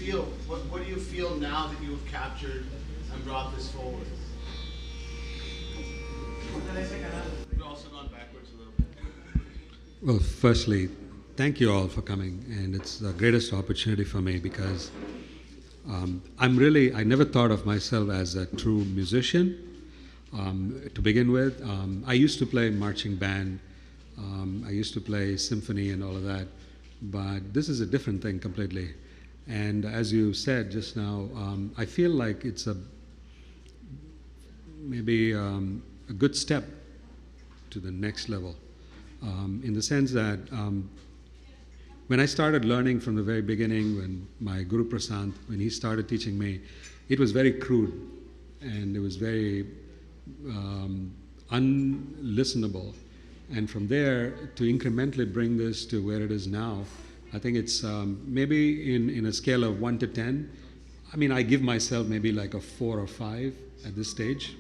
feel? What do you feel now that you have captured and brought this forward? We've also gone backwards a little bit. Well, firstly, thank you all for coming, and it's the greatest opportunity for me because I never thought of myself as a true musician to begin with. I used to play marching band, I used to play symphony and all of that, but this is a different thing completely. And as you said just now, I feel like it's maybe a good step to the next level, in the sense that when I started learning from the very beginning, when my Guru Prasant, when he started teaching me, it was very crude and it was very unlistenable. And from there, to incrementally bring this to where it is now, I think it's maybe in a scale of 1 to 10. I mean, I give myself maybe like a 4 or 5 at this stage,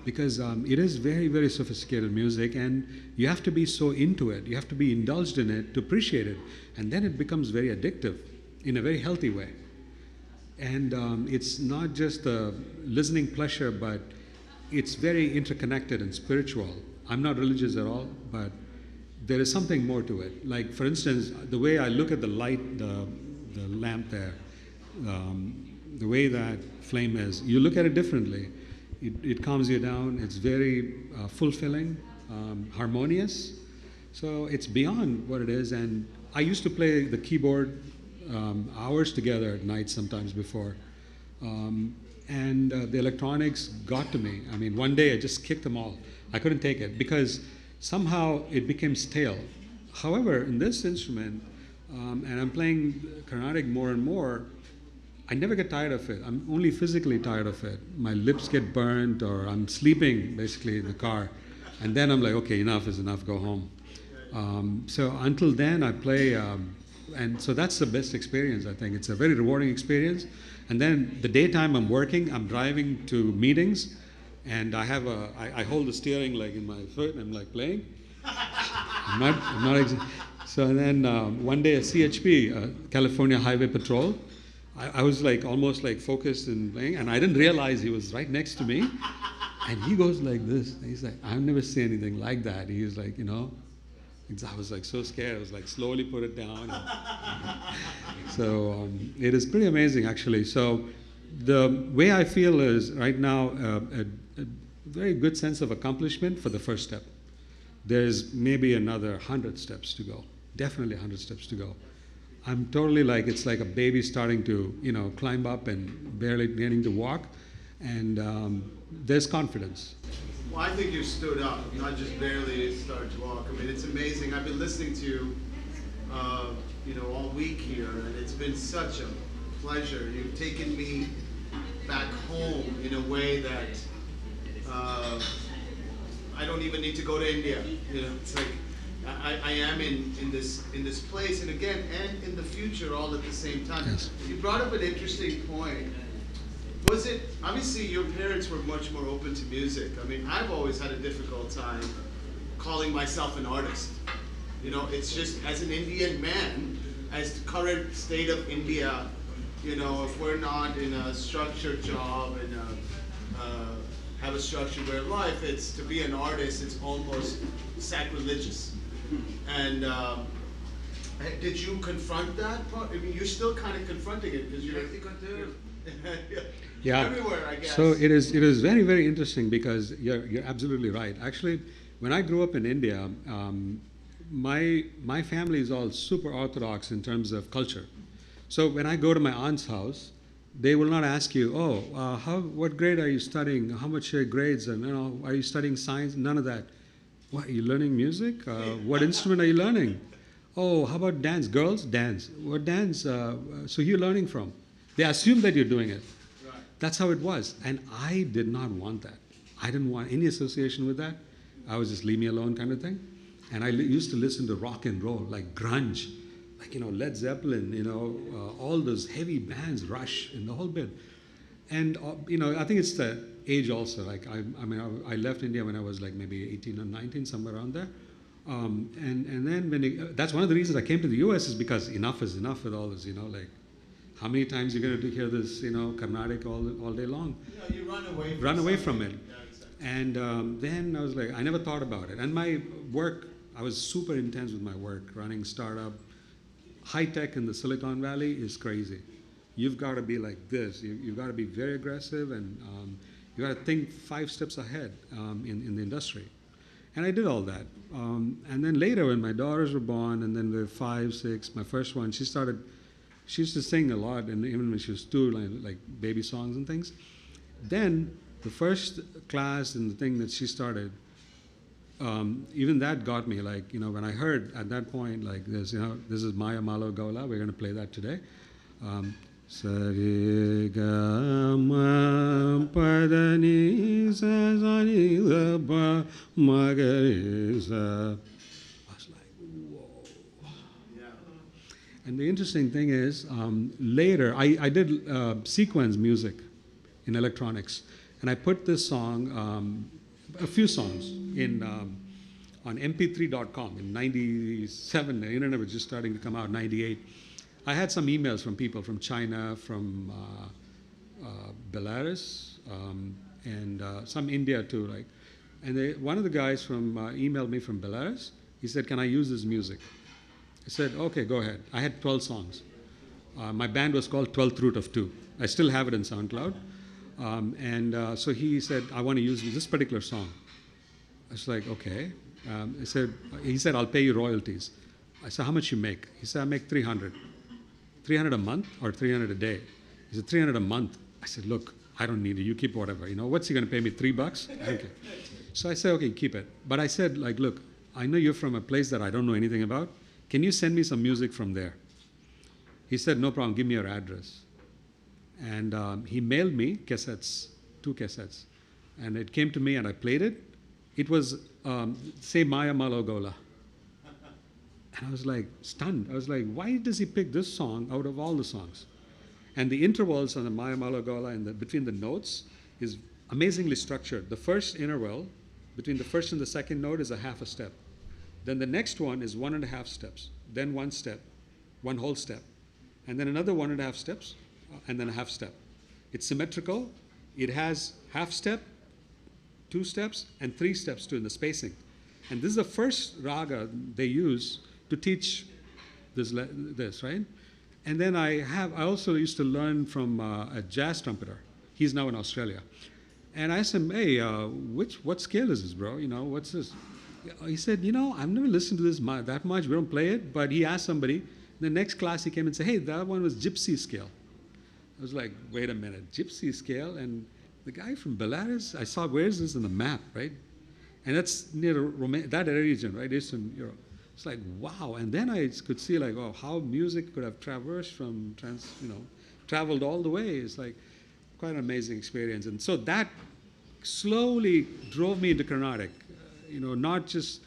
because it is very, very sophisticated music, and you have to be so into it, you have to be indulged in it to appreciate it, and then it becomes very addictive in a very healthy way. And it's not just a listening pleasure, but it's very interconnected and spiritual. I'm not religious at all, but there is something more to it. Like, for instance, the way I look at the light, the lamp there, the way that flame is, you look at it differently. It calms you down. It's very fulfilling, harmonious. So it's beyond what it is. And I used to play the keyboard hours together at night sometimes before. And the electronics got to me. I mean, one day I just kicked them all. I couldn't take it because somehow it became stale. However, in this instrument, and I'm playing Carnatic more and more, I never get tired of it. I'm only physically tired of it. My lips get burnt, or I'm sleeping basically in the car. And then I'm like, okay, enough is enough, go home. So until then I play, and so that's the best experience, I think. It's a very rewarding experience. And then the daytime I'm working, I'm driving to meetings, and I hold the steering like in my foot, and I'm like playing. So then one day at CHP, California Highway Patrol, I was like almost like focused in playing, and I didn't realize he was right next to me. And he goes like this. He's like, I've never seen anything like that. He was like, I was like so scared. I was like, slowly put it down. So it is pretty amazing, actually. So the way I feel is right now a very good sense of accomplishment for the first step. There's maybe another 100 steps to go. Definitely 100 steps to go. I'm totally like, it's like a baby starting to, climb up and barely beginning to walk. And there's confidence. Well, I think you stood up, not just barely started to walk. I mean, it's amazing. I've been listening to you, all week here, and it's been such a pleasure. You've taken me back home in a way that I don't even need to go to India. It's like I am in this place, and again, and in the future, all at the same time. Yes. You brought up an interesting point. Was it, obviously your parents were much more open to music. I mean, I've always had a difficult time calling myself an artist. It's just, as an Indian man, as the current state of India, if we're not in a structured job and have a structured way of life, it's to be an artist, it's almost sacrilegious. And did you confront that part? I mean, you're still kind of confronting it because you're yeah. Everywhere, I guess. So it is very, very interesting because you're absolutely right. Actually, when I grew up in India, my family is all super orthodox in terms of culture. So when I go to my aunt's house, they will not ask you, what grade are you studying? How much are your grades? And are you studying science? None of that. What, are you learning music? What instrument are you learning? Oh, how about dance? Girls, dance. What dance? So you're learning from? They assume that you're doing it. Right. That's how it was. And I did not want that. I didn't want any association with that. I was just leave me alone kind of thing. And I used to listen to rock and roll, like grunge, like, Led Zeppelin, all those heavy bands, Rush, and the whole bit. And, I think it's the age also. Like, I left India when I was like maybe 18 or 19, somewhere around there. And then that's one of the reasons I came to the US is because enough is enough with all this, like, How many times you're going to hear this, Carnatic all day long? You run away from Run away from something. it. Yeah, exactly. And then I was like, I never thought about it. And my work, I was super intense with my work, running startup. High tech in the Silicon Valley is crazy. You've got to be like this. You've got to be very aggressive, and you got to think 5 steps ahead in the industry. And I did all that. And then later, when my daughters were born, and then they were 5, 6, my first one, she used to sing a lot, and even when she was 2, like baby songs and things. Then the first class and the thing that she started, even that got me, like, when I heard at that point, like this, this is Maya Malo Gola, we're going to play that today. Sari ga ma pa da ni sa sa ni da ba ma ga re sa. I was like, whoa. Yeah. And the interesting thing is, later, I did sequence music in electronics, and I put this song, a few songs, on mp3.com in 97. The internet was just starting to come out, 98. I had some emails from people from China, from Belarus, and some India too. And one of the guys emailed me from Belarus. He said, "Can I use this music?" I said, "Okay, go ahead." I had 12 songs. My band was called 12th Root of 2. I still have it in SoundCloud. So he said, "I want to use this particular song." I was like, "Okay." He said, "I'll pay you royalties." I said, "How much you make?" He said, "I make 300. 300 a month or 300 a day?" He said, 300 a month. I said, "Look, I don't need it. You keep whatever. What's he going to pay me, $3? Okay." So I said, "Okay, keep it." But I said, look, I know you're from a place that I don't know anything about. Can you send me some music from there? He said, "No problem. Give me your address." And he mailed me cassettes, 2 cassettes. And it came to me and I played it. It was, say, Maya Malo Gola. And I was like stunned. I was like, why does he pick this song out of all the songs? And the intervals on the Maya Malo Gola and between the notes is amazingly structured. The first interval between the first and the second note is a half a step. Then the next one is 1.5 steps. Then 1 step, 1 whole step. And then another 1.5 steps, and then a half step. It's symmetrical. It has half step, 2 steps, and 3 steps too in the spacing. And this is the first raga they use to teach this, right? And then I also used to learn from a jazz trumpeter. He's now in Australia. And I asked him, "Hey, what scale is this, bro? What's this?" He said, "I've never listened to this that much. We don't play it." But he asked somebody. In the next class, he came and said, "Hey, that one was gypsy scale." I was like, wait a minute, gypsy scale? And the guy from Belarus, I saw, where is this in the map, right? And that's near that region, right, Eastern Europe. It's like, wow. And then I could see, like, oh, how music could have traversed traveled all the way. It's like quite an amazing experience. And so that slowly drove me into Carnatic, not just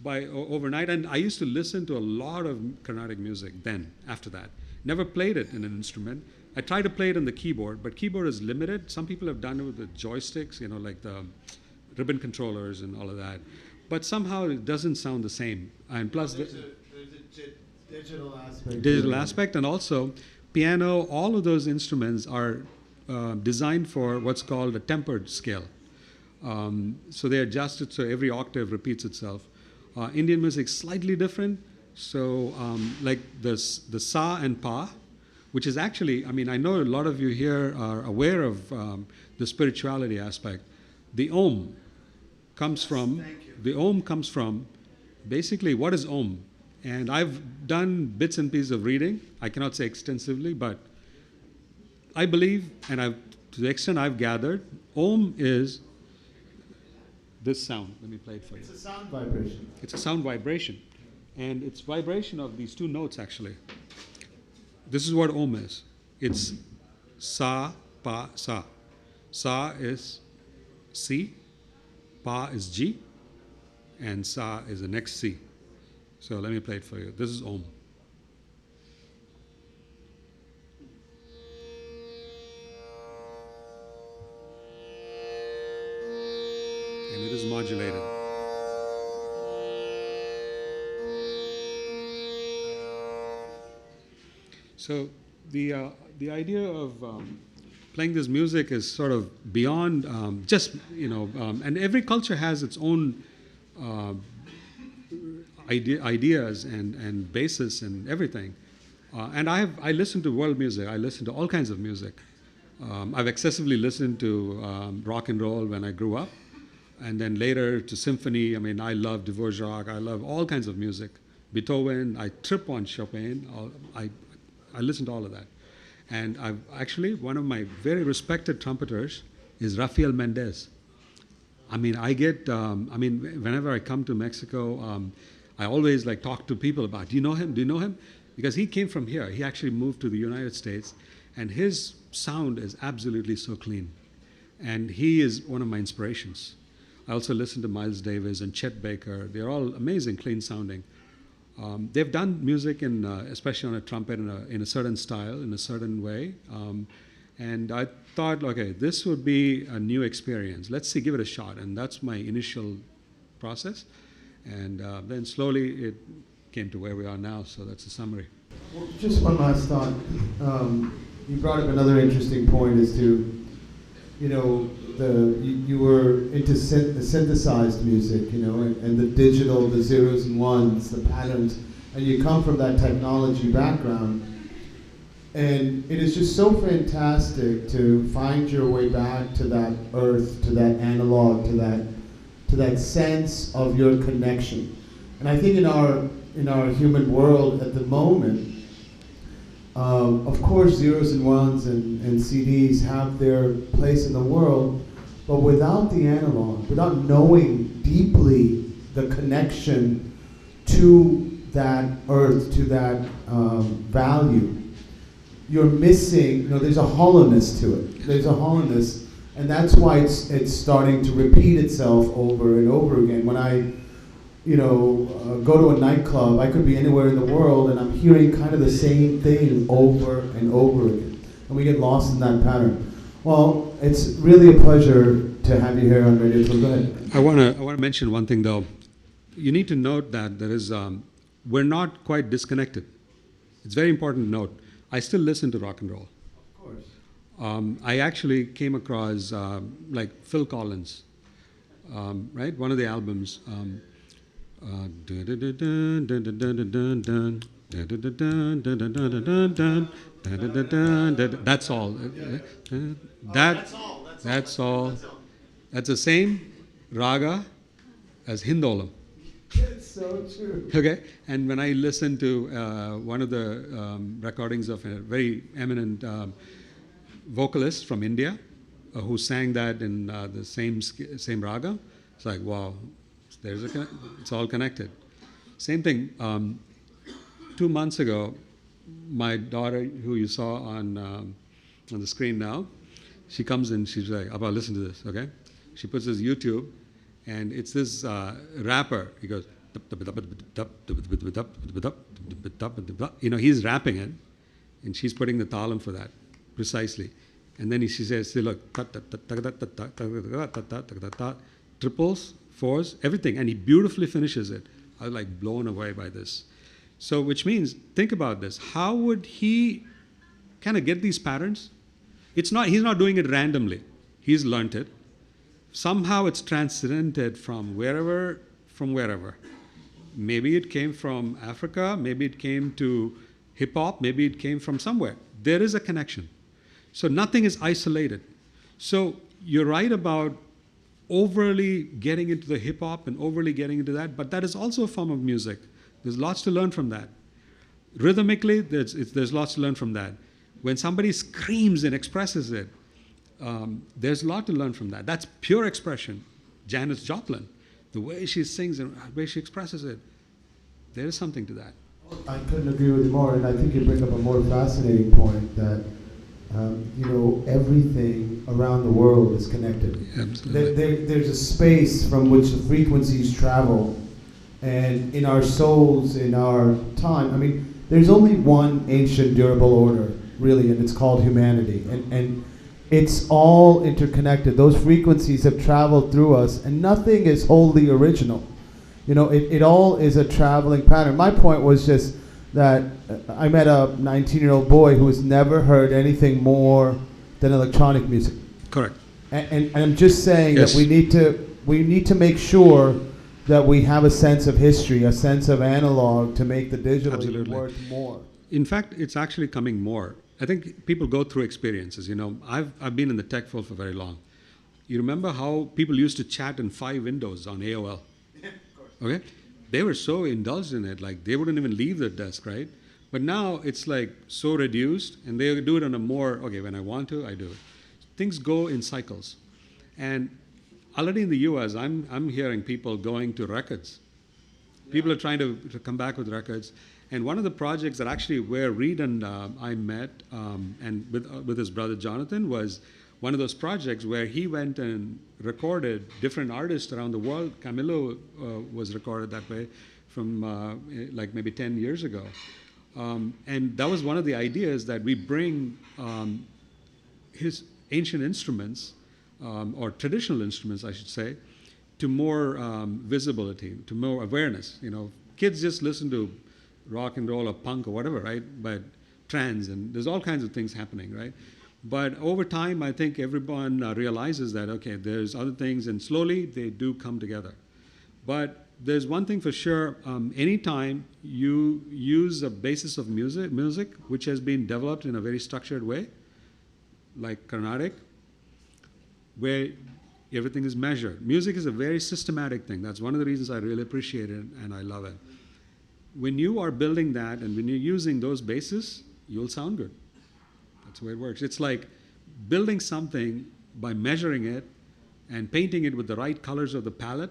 by overnight. And I used to listen to a lot of Carnatic music then, after that. Never played it in an instrument. I tried to play it on the keyboard, but keyboard is limited. Some people have done it with the joysticks, like the ribbon controllers and all of that. But somehow it doesn't sound the same. And plus there's a digital aspect. Digital aspect, and also piano, all of those instruments are designed for what's called a tempered scale. So they adjust it so every octave repeats itself. Indian music is slightly different. So like the sa and pa, which is actually, I know a lot of you here are aware of the spirituality aspect. The Om comes from, basically, what is Om? And I've done bits and pieces of reading. I cannot say extensively, but I believe, and to the extent I've gathered, Om is this sound. Let me play it for you. It's a sound vibration. It's a sound vibration. And it's vibration of these 2 notes, actually. This is what Om is. It's sa, pa, sa. Sa is C, pa is G, and sa is the next C. So let me play it for you. This is Om. And it is modulated. So the idea of playing this music is sort of beyond just, and every culture has its own ideas and basis and everything. And I listen to world music. I listen to all kinds of music. I've excessively listened to rock and roll when I grew up, and then later to symphony. I mean, I love Dvorak. I love all kinds of music. Beethoven. I trip on Chopin. I listen to all of that. And I've actually, one of my very respected trumpeters is Rafael Mendez. I mean, whenever I come to Mexico, I always talk to people about, do you know him? Do you know him? Because he came from here. He actually moved to the United States, and his sound is absolutely so clean. And he is one of my inspirations. I also listen to Miles Davis and Chet Baker. They're all amazing, clean sounding. They've done music, especially on a trumpet, in a certain style, in a certain way. And I thought, okay, this would be a new experience. Let's see, give it a shot. And that's my initial process. And then slowly it came to where we are now. So that's the summary. Well, just one last thought. You brought up another interesting point as to, you were into the synthesized music, and the digital, the zeros and ones, the patterns, and you come from that technology background. And it is just so fantastic to find your way back to that earth, to that analog, to that sense of your connection. And I think in our human world at the moment, of course, zeros and ones and CDs have their place in the world, but without the analog, without knowing deeply the connection to that earth, to that value, you're missing, there's a hollowness to it. There's a hollowness, and that's why it's starting to repeat itself over and over again. When I go to a nightclub, I could be anywhere in the world, and I'm hearing kind of the same thing over and over again. And we get lost in that pattern. Well, it's really a pleasure to have you here on Radio TULUM. Go ahead. I want to mention one thing, though. You need to note that there is, we're not quite disconnected. It's very important to note. I still listen to rock and roll. Of course. I actually came across, Phil Collins, right? One of the albums. That's all. That's all. That's the same raga as Hindolam. It's so true. Okay, and when I listened to one of the recordings of a very eminent vocalist from India who sang that in the same raga, it's like, wow, it's all connected. Same thing. 2 months ago, my daughter, who you saw on the screen now, she comes in. She's like, "Abba, listen to this." Okay, she puts this YouTube, and it's this rapper. He goes, he's rapping it, and she's putting the talam for that precisely. And then she says, "Look, triples, fours, everything," and he beautifully finishes it. I was like blown away by this. So, which means, think about this. How would he kind of get these patterns? He's not doing it randomly. He's learned it. Somehow it's transcended from wherever. Maybe it came from Africa, maybe it came to hip hop, maybe it came from somewhere. There is a connection. So nothing is isolated. So you're right about overly getting into the hip hop and overly getting into that, but that is also a form of music. There's lots to learn from that. Rhythmically, there's lots to learn from that. When somebody screams and expresses it, there's a lot to learn from that. That's pure expression. Janis Joplin, the way she sings and the way she expresses it, there is something to that. I couldn't agree with you more, and I think you bring up a more fascinating point that everything around the world is connected. Absolutely. There's a space from which the frequencies travel, and in our souls, in our time, there's only one ancient durable order, really, and it's called humanity. And it's all interconnected. Those frequencies have traveled through us, and nothing is wholly original. It all is a traveling pattern. My point was just, that I met a 19-year-old boy who has never heard anything more than electronic music. Correct. And I'm just saying Yes. that we need to make sure that we have a sense of history, a sense of analog to make the digital even Absolutely. worth more. In fact, it's actually coming more. I think people go through experiences. You know, I've been in the tech field for very long. You remember how people used to chat in 5 windows on AOL? Okay? They were so indulged in it, like they wouldn't even leave their desk, right? But now it's like so reduced, and they do it on a more, okay, when I want to, I do it. Things go in cycles. And already in the US, I'm hearing people going to records. People are trying to come back with records. And one of the projects that actually where Reed and I met, and with his brother Jonathan, was one of those projects where he went and recorded different artists around the world. CAMILO was recorded that way from like maybe 10 years ago. And that was one of the ideas, that we bring his ancient instruments, or traditional instruments, I should say, to more visibility, to more awareness. You know, kids just listen to rock and roll or punk or whatever, right? But trance, and there's all kinds of things happening, right? But over time, I think everyone realizes that, okay, there's other things, and slowly they do come together. But there's one thing for sure, anytime you use a basis of music which has been developed in a very structured way, like Carnatic, where everything is measured. Music is a very systematic thing. That's one of the reasons I really appreciate it and I love it. When you are building that and when you're using those bases, you'll sound good. That's the way it works. It's like building something by measuring it and painting it with the right colors of the palette,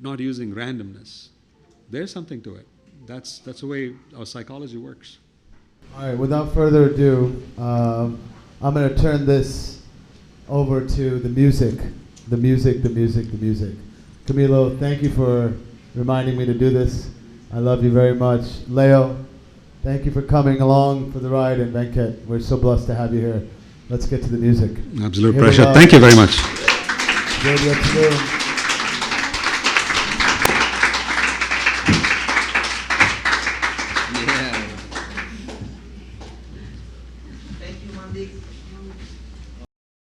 not using randomness. There's something to it. That's the way our psychology works. All right, without further ado, I'm going to turn this over to the music. The music. Camilo, thank you for reminding me to do this. I love you very much. Leo, thank you for coming along for the ride. And Venkat, we're so blessed to have you here. Let's get to the music. Absolute Here pleasure. Thank you very much. Radio TULUM.